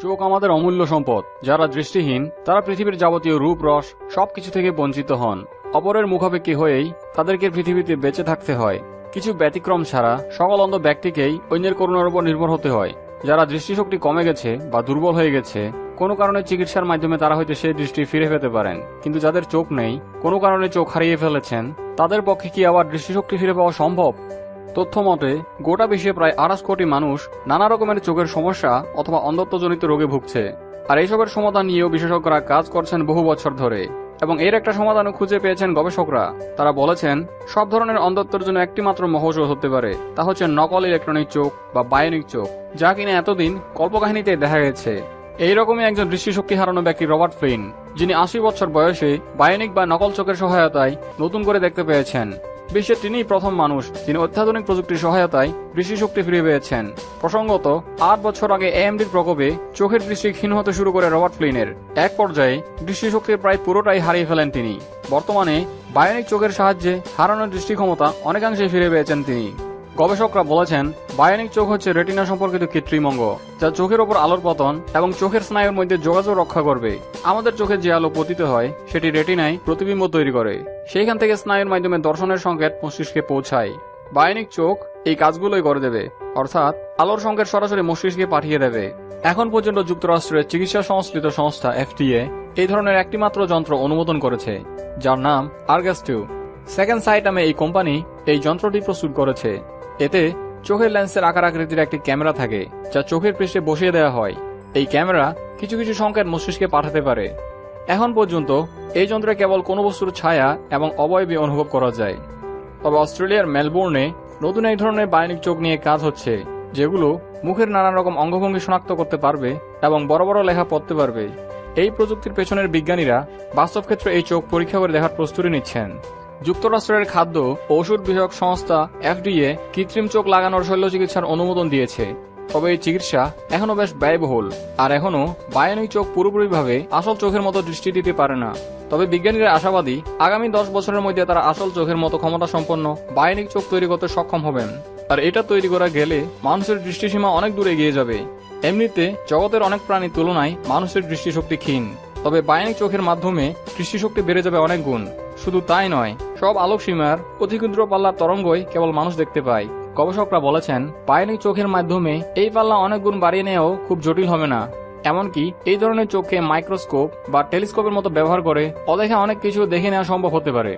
চোখ আমাদের অমূল্য সম্পদ। যারা দৃষ্টিহীন তারা পৃথিবীর যাবতীয় রূপ রস সবকিছু থেকে বঞ্চিত হন। অপরের মুখাপেক্ষী হয়েই তাদেরকে পৃথিবীতে বেঁচে থাকতে হয়। কিছু ব্যতিক্রম ছাড়া সকল অন্ধ ব্যক্তিকেই অন্যের করুণার উপর নির্ভর হতে হয়। যারা দৃষ্টিশক্তি কমে গেছে বা দুর্বল হয়ে গেছে, কোনো কারণে চিকিৎসার মাধ্যমে তারা হয়তো সেই দৃষ্টি ফিরে পেতে পারেন। কিন্তু যাদের চোখ নেই, কোনো কারণে চোখ হারিয়ে ফেলেছেন, তাদের পক্ষে কি আবার দৃষ্টিশক্তি ফিরে পাওয়া সম্ভব? তথ্য মতে গোটা বিশ্বে প্রায় 28 কোটি মানুষ নানা রকমের চোখের সমস্যা অথবা অন্ধত্বজনিত রোগে ভুগছে। আর এইসবের সমাধান নিয়েও বিশেষজ্ঞরা কাজ করছেন বহু বছর ধরে, এবং এর একটা সমাধানও খুঁজে পেয়েছেন গবেষকরা। তারা বলেছেন সব ধরনের অন্ধত্বের জন্য একটি মাত্র মহৌষধ হতে পারে, তা হচ্ছে নকল ইলেকট্রনিক চোখ বা বায়োনিক চোখ, যা কিনা এতদিন কল্পকাহিনীতে দেখা গেছে। এইরকমই একজন দৃষ্টিশক্তি হারানো ব্যক্তি রবার্ট ফ্লিন, যিনি 80 বছর বয়সে বায়োনিক বা নকল চোখের সহায়তায় নতুন করে দেখতে পেয়েছেন। বিশ্বে তিনিই প্রথম মানুষ যিনি অত্যাধুনিক প্রযুক্তির সহায়তায় দৃষ্টিশক্তি ফিরে পেয়েছেন। প্রসঙ্গত 8 বছর আগে এএমডির প্রকোপে চোখের দৃষ্টি ক্ষীণ হতে শুরু করে রবার্ট ফ্লিনের। এক পর্যায়ে দৃষ্টিশক্তির প্রায় পুরোটাই হারিয়ে ফেলেন তিনি। বর্তমানে বায়োনিক চোখের সাহায্যে হারানো দৃষ্টি ক্ষমতা অনেকাংশে ফিরে পেয়েছেন তিনি। গবেষকরা বলেছেন বায়োনিক চোখ হচ্ছে রেটিনা সম্পর্কিত কৃত্রিম অঙ্গ, যা চোখের ওপর আলোর পতন এবং চোখের স্নায়ুর মধ্যে যোগাযোগ রক্ষা করবে। আমাদের চোখে যে আলো পতিত হয় সেটি রেটিনায় প্রতিবিম্ব তৈরি করে, সেইখান থেকে স্নায়ুর মাধ্যমে দর্শনের সংকেত মস্তিষ্কে পৌঁছায়। বায়োনিক চোখ এই কাজগুলোই করে দেবে, অর্থাৎ আলোর সংকেত সরাসরি মস্তিষ্কে পাঠিয়ে দেবে। এখন পর্যন্ত যুক্তরাষ্ট্রের চিকিৎসা সংশ্লিষ্ট সংস্থা FDA এই ধরনের একটিমাত্র যন্ত্র অনুমোদন করেছে, যার নাম আর্গাস 2। সেকেন্ড সাইট নামে এই কোম্পানি এই যন্ত্রটি প্রস্তুত করেছে। এতে চোখের লেন্সের আকার আকৃতির একটি ক্যামেরা থাকে, যা চোখের পৃষ্ঠে বসিয়ে দেওয়া হয়। এই ক্যামেরা কিছু কিছু সংকেত মস্তিষ্কে পাঠাতে পারে। এখন পর্যন্ত এই যন্ত্রে কেবল কোনো বস্তুর ছায়া এবং অবয়বই অনুভব করা যায়। তবে অস্ট্রেলিয়ার মেলবোর্নে নতুন এক ধরনের বায়োনিক চোখ নিয়ে কাজ হচ্ছে, যেগুলো মুখের নানান রকম অঙ্গভঙ্গি শনাক্ত করতে পারবে এবং বড় বড় লেখা পড়তে পারবে। এই প্রযুক্তির পেছনের বিজ্ঞানীরা বাস্তব ক্ষেত্রে এই চোখ পরীক্ষা করে দেখার প্রস্তুতি নিচ্ছেন। যুক্তরাষ্ট্রের খাদ্য ও ওষুধ বিষয়ক সংস্থা FDA কৃত্রিম চোখ লাগানোর শল্য চিকিৎসার অনুমোদন দিয়েছে। তবে এই চিকিৎসা এখনো বেশ ব্যয়বহুল, আর এখনো বায়োনিক চোখ পুরোপুরিভাবে আসল চোখের মতো দৃষ্টি দিতে পারে না। তবে বিজ্ঞানীরা আশাবাদী আগামী 10 বছরের মধ্যে তারা আসল চোখের মতো ক্ষমতা সম্পন্ন বায়োনিক চোখ তৈরি করতে সক্ষম হবেন। আর এটা তৈরি করা গেলে মানুষের দৃষ্টিসীমা অনেক দূরে এগিয়ে যাবে। এমনিতে জগতের অনেক প্রাণীর তুলনায় মানুষের দৃষ্টিশক্তি ক্ষীণ, তবে বায়োনিক চোখের মাধ্যমে দৃষ্টিশক্তি বেড়ে যাবে অনেক গুণ। শুধু তাই নয়, সব আলোক সীমার অতি ক্ষুদ্র পাল্লার তরঙ্গই কেবল মানুষ দেখতে পায়। গবেষকরা বলেছেন বায়োনিক চোখের মাধ্যমে এই পাল্লা অনেক গুণ বাড়িয়ে নেওয়াও খুব জটিল হবে না। এমনকি এই ধরনের চোখকে মাইক্রোস্কোপ বা টেলিস্কোপের মতো ব্যবহার করে অদেখা অনেক কিছু দেখে নেওয়া সম্ভব হতে পারে।